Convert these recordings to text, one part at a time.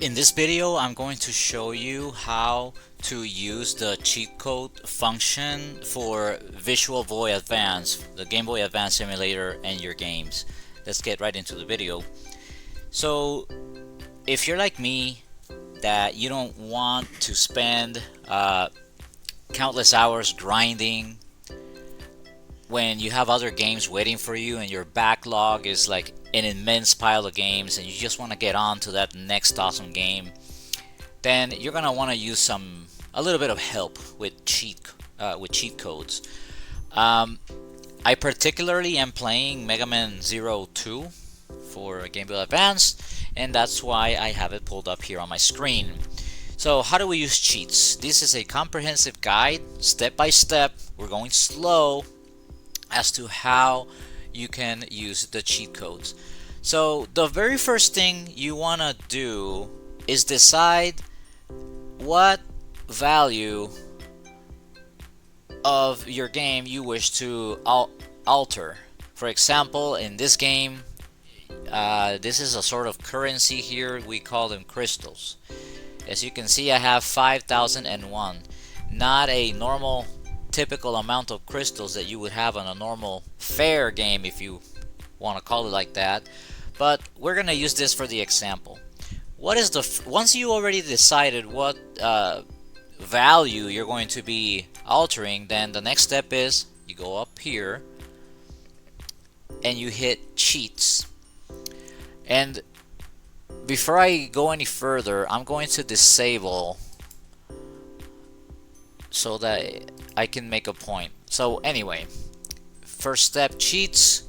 In this video, I'm going to show you how to use the cheat code function for VisualBoyAdvance, the Game Boy Advance emulator, and your games. Let's get right into the video. So, if you're like me, that you don't want to spend countless hours grinding when you have other games waiting for you and your backlog is like an immense pile of games and you just want to get on to that next awesome game, then you're gonna want to use a little bit of help with cheat codes. I particularly am playing Mega Man 02 for Game Boy Advance, and that's why I have it pulled up here on my screen. So how do we use cheats? This is a comprehensive guide, step by step. We're going slow as to how you can use the cheat codes. So the very first thing you want to do is decide what value of your game you wish to alter. For example, in this game, this is a sort of currency here. We call them crystals. As you can see, I have 5001. Not a normal typical amount of crystals that you would have on a normal fair game, if you want to call it like that, but we're gonna use this for the example. What is once you already decided what value you're going to be altering, then the next step is you go up here and you hit cheats. And before I go any further, I'm going to disable so that I can make a point. So anyway, first step, cheats,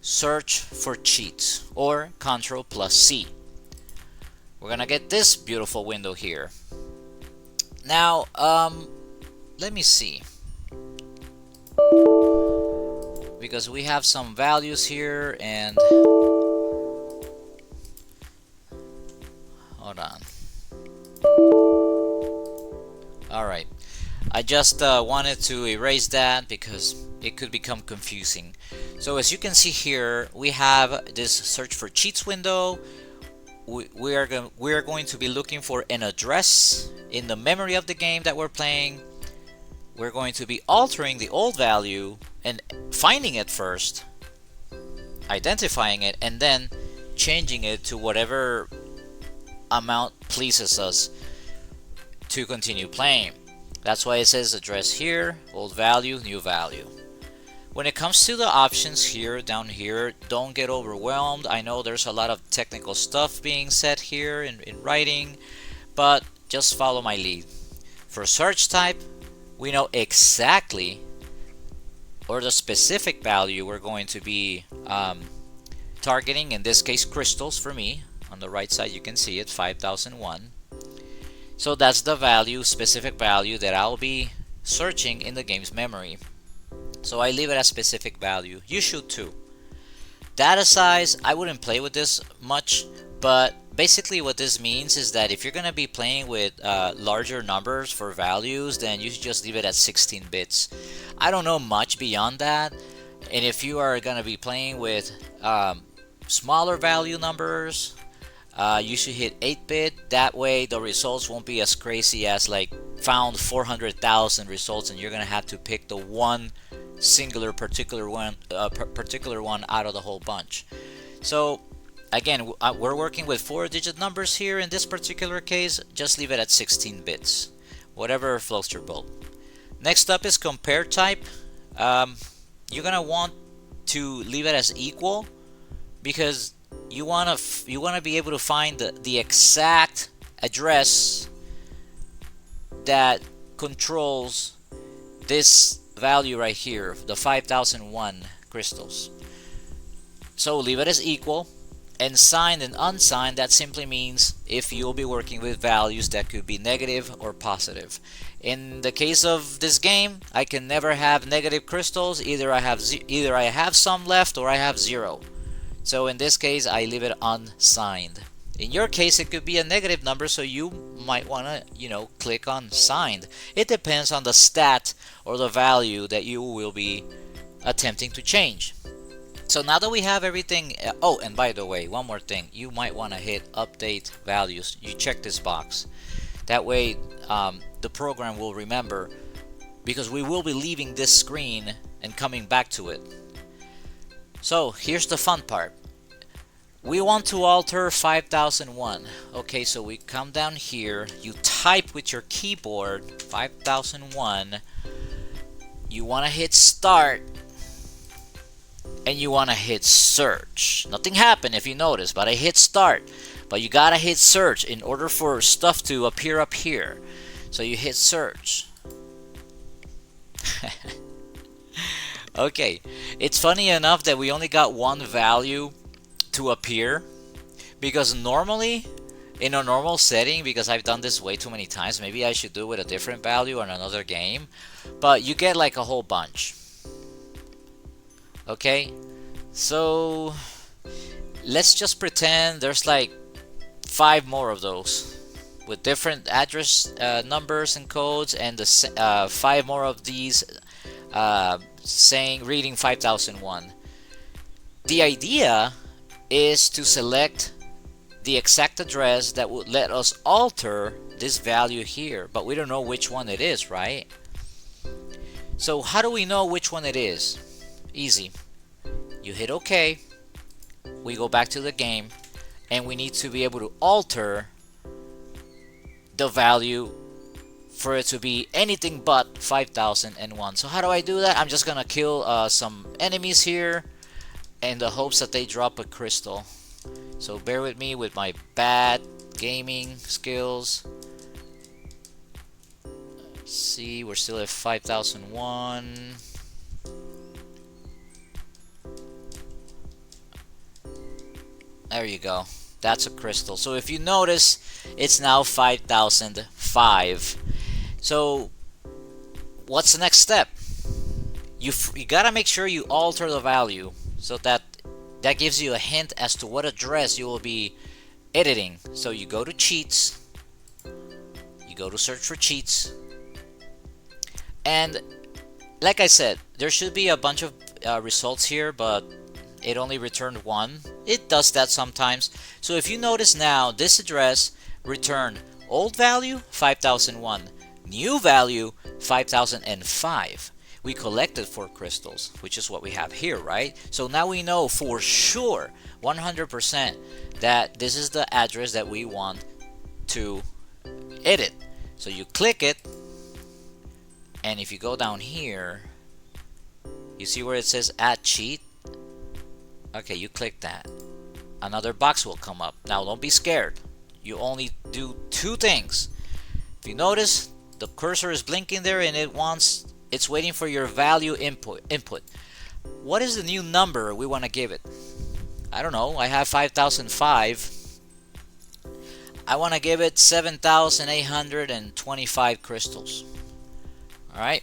search for cheats, or Control plus C. We're gonna get this beautiful window here. Now, let me see, because we have some values here, and hold on. Alright, I just wanted to erase that because it could become confusing. So as you can see here, we have this search for cheats window. We are going to be looking for an address in the memory of the game that we're playing. We're going to be altering the old value and finding it first, identifying it, and then changing it to whatever amount pleases us to continue playing. That's why it says address here, old value, new value. When it comes to the options here, down here, don't get overwhelmed. I know there's a lot of technical stuff being said here in writing, but just follow my lead. For search type, we know exactly, or the specific value we're going to be targeting, in this case crystals for me. On the right side you can see it, 5001. So that's the value, specific value that I'll be searching in the game's memory. So I leave it as specific value. You should too. Data size, I wouldn't play with this much, but basically what this means is that if you're going to be playing with larger numbers for values, then you should just leave it at 16 bits. I don't know much beyond that, and if you are going to be playing with smaller value numbers, you should hit 8-bit. That way the results won't be as crazy as like found 400,000 results and you're gonna have to pick the one singular particular one out of the whole bunch. So again, we're working with 4-digit numbers here. In this particular case, just leave it at 16 bits, whatever floats your boat. Next up is compare type. You're gonna want to leave it as equal, because you want to be able to find the exact address that controls this value right here, the 5001 crystals. So leave it as equal, and signed and unsigned, that simply means if you'll be working with values that could be negative or positive. In the case of this game, I can never have negative crystals. Either I have some left or I have 0. So in this case, I leave it unsigned. In your case, it could be a negative number, so you might want to, click on signed. It depends on the stat or the value that you will be attempting to change. So now that we have everything, oh, and by the way, one more thing, you might want to hit update values. You check this box. That way, the program will remember, because we will be leaving this screen and coming back to it. So here's the fun part. We want to alter 5001. Okay, so we come down here, you type with your keyboard 5001, you want to hit start, and you want to hit search. Nothing happened if you notice, but I hit start. But you gotta hit search in order for stuff to appear up here. So you hit search. Okay, it's funny enough that we only got one value to appear, because normally in a normal setting, because I've done this way too many times, maybe I should do it with a different value on another game, but you get like a whole bunch. Okay, so let's just pretend there's like 5 more of those with different address numbers and codes, and the 5 more of these saying reading 5001. The idea is to select the exact address that would let us alter this value here, but we don't know which one it is, right? So how do we know which one it is? Easy. You hit OK, we go back to the game, and we need to be able to alter the value for it to be anything but 5001. So how do I do that? I'm just gonna kill some enemies here in the hopes that they drop a crystal. So bear with me with my bad gaming skills. Let's see, we're still at 5001. There you go. That's a crystal. So if you notice, it's now 5005. So what's the next step? You gotta make sure you alter the value, so that gives you a hint as to what address you will be editing. So you go to cheats, you go to search for cheats, and like I said, there should be a bunch of results here, but it only returned 1. It does that sometimes. So if you notice now, this address returned old value 5001, new value 5005. We collected 4 crystals, which is what we have here, right? So now we know for sure 100% that this is the address that we want to edit. So you click it, and if you go down here, you see where it says add cheat. Okay, you click that, another box will come up. Now don't be scared, you only do 2 things. If you notice, the cursor is blinking there, and it's waiting for your value input. What is the new number we want to give it? I don't know, I have 5005. I want to give it 7,825 crystals. Alright,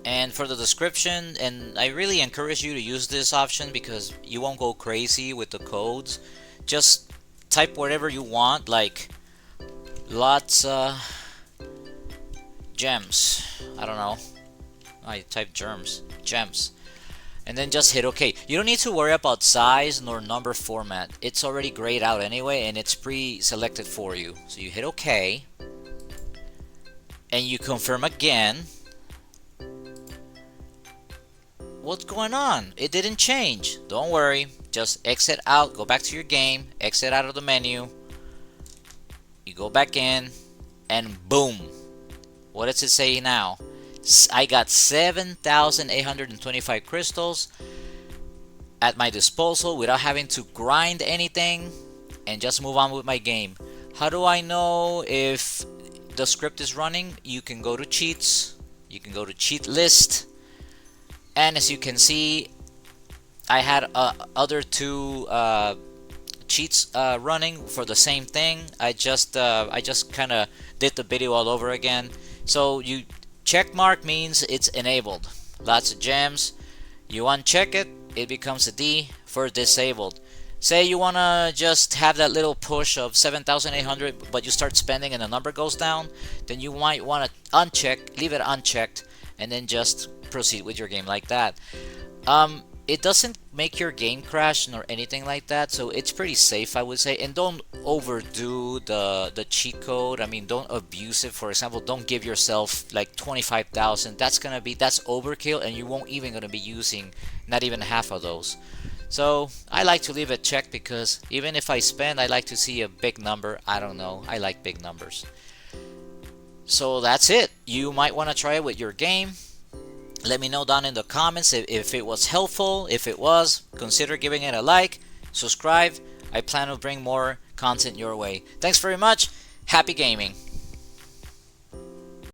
and for the description, and I really encourage you to use this option because you won't go crazy with the codes. Just type whatever you want, like lots gems, I don't know, I type gems, and then just hit OK. You don't need to worry about size nor number format. It's already grayed out anyway, and it's pre-selected for you. So you hit OK, and you confirm again. What's going on? It didn't change. Don't worry, just exit out, go back to your game, exit out of the menu, you go back in, and boom, what does it say now? I got 7,825 crystals at my disposal without having to grind anything, and just move on with my game. How do I know if the script is running? You can go to cheats, you can go to cheat list, and as you can see, I had other 2 cheats running for the same thing. I just kind of did the video all over again. So you check mark means it's enabled. Lots of gems. You uncheck it, it becomes a D for disabled. Say you wanna just have that little push of 7,800, but you start spending and the number goes down, then you might want to uncheck, leave it unchecked, and then just proceed with your game like that. it doesn't make your game crash nor anything like that, so it's pretty safe, I would say. And don't overdo the cheat code. I mean, don't abuse it. For example, don't give yourself like 25,000. That's overkill, and you won't even gonna be using not even half of those. So I like to leave it checked because even if I spend, I like to see a big number. I don't know, I like big numbers. So that's it. You might want to try it with your game. Let me know down in the comments if it was helpful. If it was, consider giving it a like, subscribe. I plan to bring more content your way. Thanks very much. Happy gaming.